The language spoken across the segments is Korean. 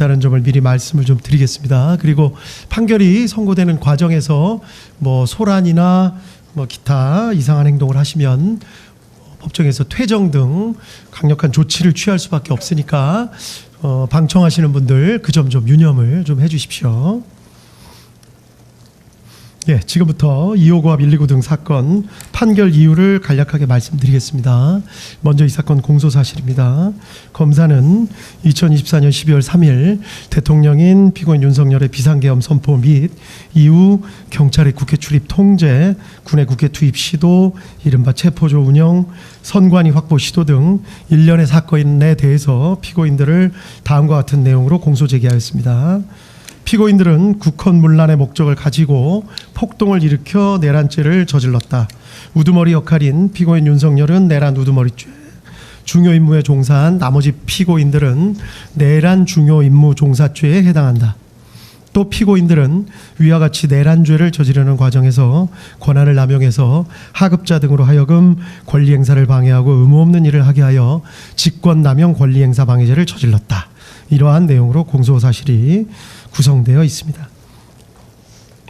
있다는 점을 미리 말씀을 좀 드리겠습니다. 그리고 판결이 선고되는 과정에서 뭐 소란이나 뭐 기타 이상한 행동을 하시면 법정에서 퇴정 등 강력한 조치를 취할 수밖에 없으니까 방청하시는 분들 그 점 좀 유념을 좀 해주십시오. 예, 지금부터 259합 129 등 사건 판결 이유를 간략하게 말씀드리겠습니다. 먼저 이 사건 공소사실입니다. 검사는 2024년 12월 3일 대통령인 피고인 윤석열의 비상계엄 선포 및 이후 경찰의 국회 출입 통제, 군의 국회 투입 시도, 이른바 체포조 운영, 선관위 확보 시도 등 일련의 사건에 대해서 피고인들을 다음과 같은 내용으로 공소 제기하였습니다. 피고인들은 국헌문란의 목적을 가지고 폭동을 일으켜 내란죄를 저질렀다. 우두머리 역할인 피고인 윤석열은 내란 우두머리죄, 중요 임무에 종사한 나머지 피고인들은 내란 중요 임무 종사죄에 해당한다. 또 피고인들은 위와 같이 내란죄를 저지르는 과정에서 권한을 남용해서 하급자 등으로 하여금 권리행사를 방해하고 의무 없는 일을 하게 하여 직권남용 권리행사 방해죄를 저질렀다. 이러한 내용으로 공소사실이 구성되어 있습니다.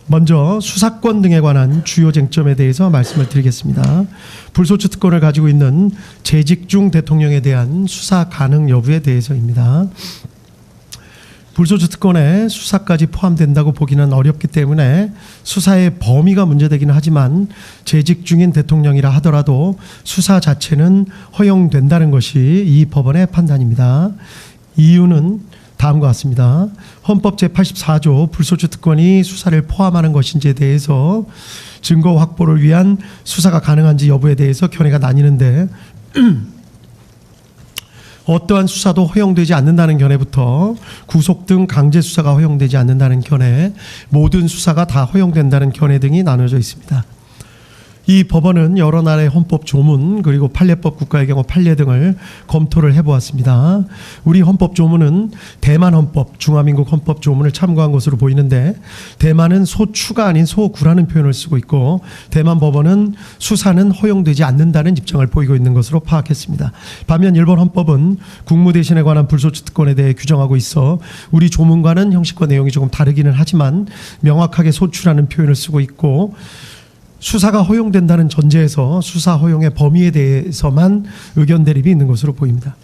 먼저 수사권 등에 관한 주요 쟁점에 대해서 말씀을 드리겠습니다. 불소추 특권을 가지고 있는 재직 중 대통령에 대한 수사 가능 여부에 대해서입니다. 불소추 특권에 수사까지 포함된다고 보기는 어렵기 때문에 수사의 범위가 문제되기는 하지만 재직 중인 대통령이라 하더라도 수사 자체는 허용된다는 것이 이 법원의 판단입니다. 이유는 다음과 같습니다. 헌법 제84조 불소추 특권이 수사를 포함하는 것인지에 대해서 증거 확보를 위한 수사가 가능한지 여부에 대해서 견해가 나뉘는데 어떠한 수사도 허용되지 않는다는 견해부터 구속 등 강제 수사가 허용되지 않는다는 견해, 모든 수사가 다 허용된다는 견해 등이 나눠져 있습니다. 이 법원은 여러 나라의 헌법 조문 그리고 판례법, 국가의 경우 판례 등을 검토를 해보았습니다. 우리 헌법 조문은 대만 헌법, 중화민국 헌법 조문을 참고한 것으로 보이는데 대만은 소추가 아닌 소구라는 표현을 쓰고 있고 대만 법원은 수사는 허용되지 않는다는 입장을 보이고 있는 것으로 파악했습니다. 반면 일본 헌법은 국무대신에 관한 불소추 특권에 대해 규정하고 있어 우리 조문과는 형식과 내용이 조금 다르기는 하지만 명확하게 소추라는 표현을 쓰고 있고 수사가 허용된다는 전제에서 수사 허용의 범위에 대해서만 의견 대립이 있는 것으로 보입니다.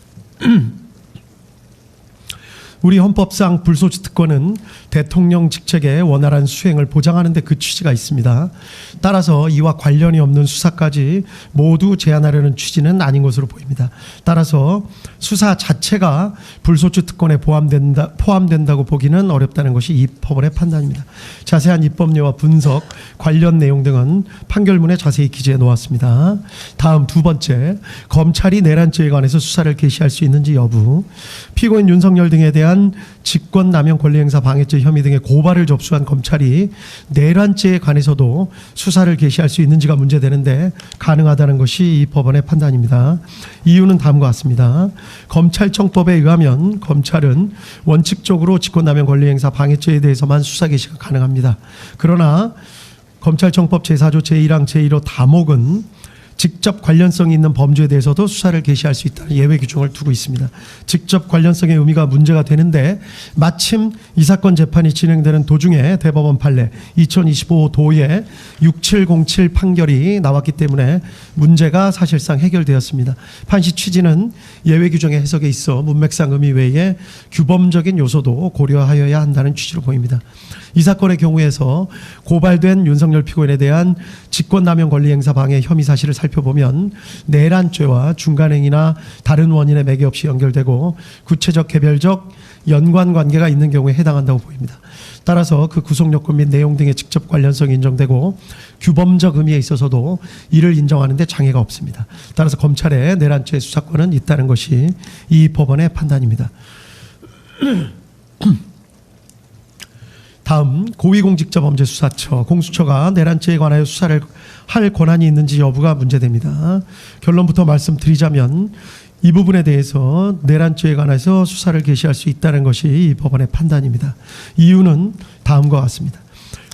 우리 헌법상 불소추 특권은 대통령 직책의 원활한 수행을 보장하는 데 그 취지가 있습니다. 따라서 이와 관련이 없는 수사까지 모두 제한하려는 취지는 아닌 것으로 보입니다. 따라서 수사 자체가 불소추 특권에 포함된다고 보기는 어렵다는 것이 이 법원의 판단입니다. 자세한 입법례와 분석, 관련 내용 등은 판결문에 자세히 기재해 놓았습니다. 다음 두 번째, 검찰이 내란죄에 관해서 수사를 개시할 수 있는지 여부. 피고인 윤석열 등에 대한 직권남용 권리행사 방해죄 혐의 등의 고발을 접수한 검찰이 내란죄에 관해서도 수사를 개시할 수 있는지가 문제되는데 가능하다는 것이 이 법원의 판단입니다. 이유는 다음과 같습니다. 검찰청법에 의하면 검찰은 원칙적으로 직권남용 권리행사 방해죄에 대해서만 수사 개시가 가능합니다. 그러나 검찰청법 제4조 제1항 제1호 다목은 직접 관련성이 있는 범죄에 대해서도 수사를 개시할 수 있다는 예외 규정을 두고 있습니다. 직접 관련성의 의미가 문제가 되는데 마침 이 사건 재판이 진행되는 도중에 대법원 판례 2025 도의 6707 판결이 나왔기 때문에 문제가 사실상 해결되었습니다. 판시 취지는 예외 규정의 해석에 있어 문맥상 의미 외에 규범적인 요소도 고려하여야 한다는 취지로 보입니다. 이 사건의 경우에서 고발된 윤석열 피고인에 대한 직권남용 권리행사 방해 혐의 사실을 살펴보면 내란죄와 중간행위나 다른 원인에 매개 없이 연결되고 구체적 개별적 연관관계가 있는 경우에 해당한다고 보입니다. 따라서 그 구속요건 및 내용 등의 직접 관련성이 인정되고 규범적 의미에 있어서도 이를 인정하는 데 장애가 없습니다. 따라서 검찰의 내란죄 수사권은 있다는 것이 이 법원의 판단입니다. 다음 고위공직자범죄수사처, 공수처가 내란죄에 관하여 수사를 할 권한이 있는지 여부가 문제됩니다. 결론부터 말씀드리자면 이 부분에 대해서 내란죄에 관해서 수사를 개시할 수 있다는 것이 이 법원의 판단입니다. 이유는 다음과 같습니다.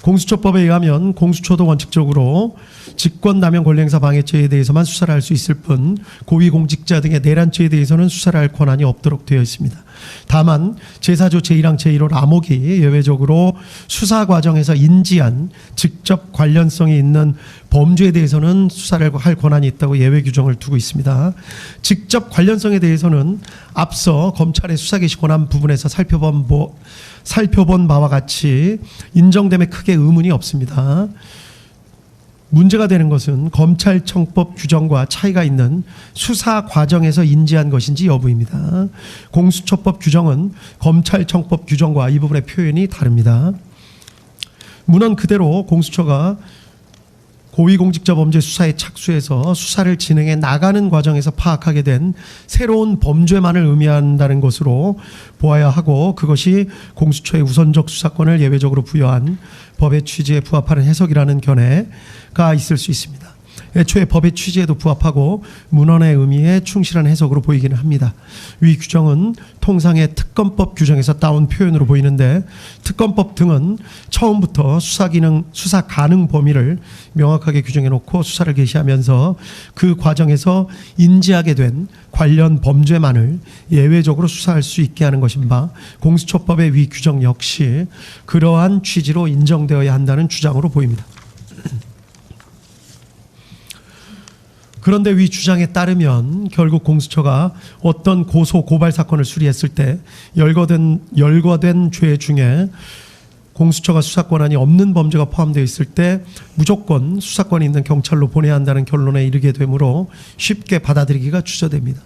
공수처법에 의하면 공수처도 원칙적으로 직권남용 권리행사 방해죄에 대해서만 수사를 할 수 있을 뿐 고위공직자 등의 내란죄에 대해서는 수사를 할 권한이 없도록 되어 있습니다. 다만 제4조 제1항 제1호 라목이 예외적으로 수사 과정에서 인지한 직접 관련성이 있는 범죄에 대해서는 수사를 할 권한이 있다고 예외 규정을 두고 있습니다. 직접 관련성에 대해서는 앞서 검찰의 수사 개시 권한 부분에서 살펴본 바와 같이 인정됨에 크게 의문이 없습니다. 문제가 되는 것은 검찰청법 규정과 차이가 있는 수사 과정에서 인지한 것인지 여부입니다. 공수처법 규정은 검찰청법 규정과 이 부분의 표현이 다릅니다. 문헌 그대로 공수처가 고위공직자범죄 수사에 착수해서 수사를 진행해 나가는 과정에서 파악하게 된 새로운 범죄만을 의미한다는 것으로 보아야 하고, 그것이 공수처의 우선적 수사권을 예외적으로 부여한 법의 취지에 부합하는 해석이라는 견해가 있을 수 있습니다. 애초에 법의 취지에도 부합하고 문헌의 의미에 충실한 해석으로 보이기는 합니다. 위 규정은 통상의 특검법 규정에서 따온 표현으로 보이는데, 특검법 등은 처음부터 수사 가능 범위를 명확하게 규정해 놓고 수사를 개시하면서 그 과정에서 인지하게 된 관련 범죄만을 예외적으로 수사할 수 있게 하는 것인 바, 공수처법의 위 규정 역시 그러한 취지로 인정되어야 한다는 주장으로 보입니다. 그런데 위 주장에 따르면 결국 공수처가 어떤 고소 고발 사건을 수리했을 때 열거된 죄 중에 공수처가 수사권한이 없는 범죄가 포함되어 있을 때 무조건 수사권이 있는 경찰로 보내야 한다는 결론에 이르게 되므로 쉽게 받아들이기가 주저됩니다.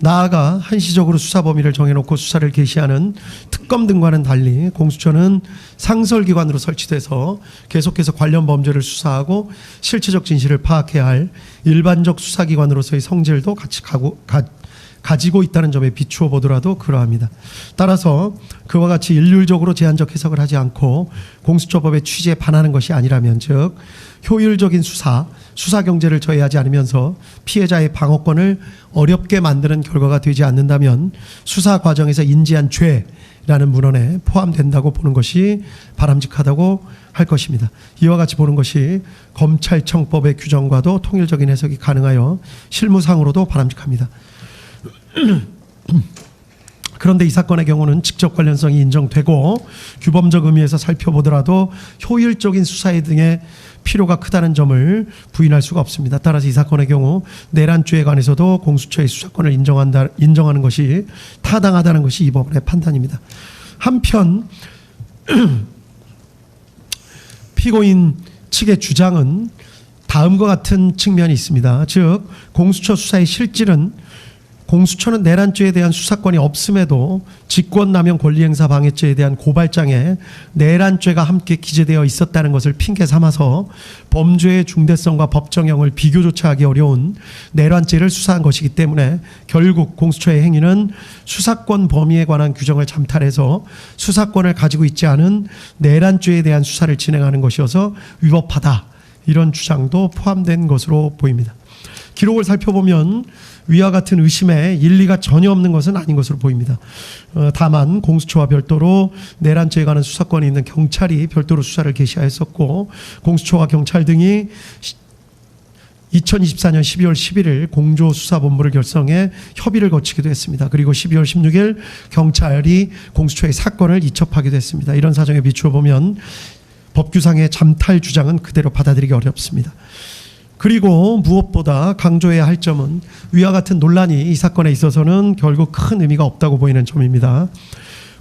나아가 한시적으로 수사 범위를 정해놓고 수사를 개시하는 특검 등과는 달리 공수처는 상설기관으로 설치돼서 계속해서 관련 범죄를 수사하고 실체적 진실을 파악해야 할 일반적 수사기관으로서의 성질도 같이 가지고 있다는 점에 비추어 보더라도 그러합니다. 따라서 그와 같이 일률적으로 제한적 해석을 하지 않고 공수처법의 취지에 반하는 것이 아니라면, 즉 효율적인 수사 경제를 저해하지 않으면서 피해자의 방어권을 어렵게 만드는 결과가 되지 않는다면 수사 과정에서 인지한 죄라는 문헌에 포함된다고 보는 것이 바람직하다고 할 것입니다. 이와 같이 보는 것이 검찰청법의 규정과도 통일적인 해석이 가능하여 실무상으로도 바람직합니다. 그런데 이 사건의 경우는 직접 관련성이 인정되고 규범적 의미에서 살펴보더라도 효율적인 수사에 등의 필요가 크다는 점을 부인할 수가 없습니다. 따라서 이 사건의 경우 내란죄에 관해서도 공수처의 수사권을 인정하는 것이 타당하다는 것이 이 법원의 판단입니다. 한편 피고인 측의 주장은 다음과 같은 측면이 있습니다. 즉 공수처 수사의 실질은 공수처는 내란죄에 대한 수사권이 없음에도 직권남용 권리행사 방해죄에 대한 고발장에 내란죄가 함께 기재되어 있었다는 것을 핑계 삼아서 범죄의 중대성과 법정형을 비교조차 하기 어려운 내란죄를 수사한 것이기 때문에 결국 공수처의 행위는 수사권 범위에 관한 규정을 잠탈해서 수사권을 가지고 있지 않은 내란죄에 대한 수사를 진행하는 것이어서 위법하다, 이런 주장도 포함된 것으로 보입니다. 기록을 살펴보면 위와 같은 의심에 일리가 전혀 없는 것은 아닌 것으로 보입니다. 다만 공수처와 별도로 내란죄에 관한 수사권이 있는 경찰이 별도로 수사를 개시하였었고, 공수처와 경찰 등이 2024년 12월 11일 공조수사본부를 결성해 협의를 거치기도 했습니다. 그리고 12월 16일 경찰이 공수처의 사건을 이첩하기도 했습니다. 이런 사정에 비추어 보면 법규상의 잠탈 주장은 그대로 받아들이기 어렵습니다. 그리고 무엇보다 강조해야 할 점은 위와 같은 논란이 이 사건에 있어서는 결국 큰 의미가 없다고 보이는 점입니다.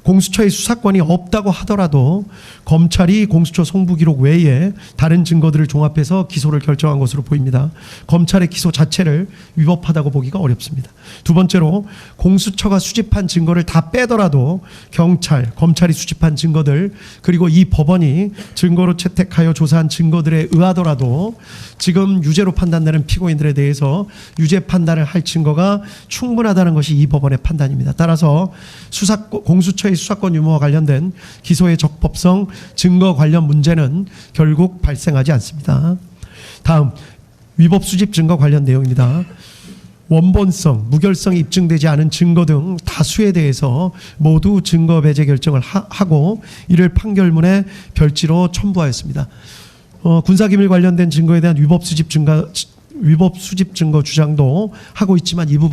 공수처의 수사권이 없다고 하더라도 검찰이 공수처 송부 기록 외에 다른 증거들을 종합해서 기소를 결정한 것으로 보입니다. 검찰의 기소 자체를 위법하다고 보기가 어렵습니다. 두 번째로 공수처가 수집한 증거를 다 빼더라도 검찰이 수집한 증거들, 그리고 이 법원이 증거로 채택하여 조사한 증거들에 의하더라도 지금 유죄로 판단되는 피고인들에 대해서 유죄 판단을 할 증거가 충분하다는 것이 이 법원의 판단입니다. 따라서 공수처의 수사권 유무와 관련된 기소의 적법성, 증거 관련 문제는 결국 발생하지 않습니다. 다음, 위법 수집 증거 관련 내용입니다. 원본성, 무결성이 입증되지 않은 증거 등 다수에 대해서 모두 증거 배제 결정을 하고 이를 판결문에 별지로 첨부하였습니다. 군사기밀 관련된 증거에 대한 위법 수집 증거 주장도 하고 있지만 이 부분에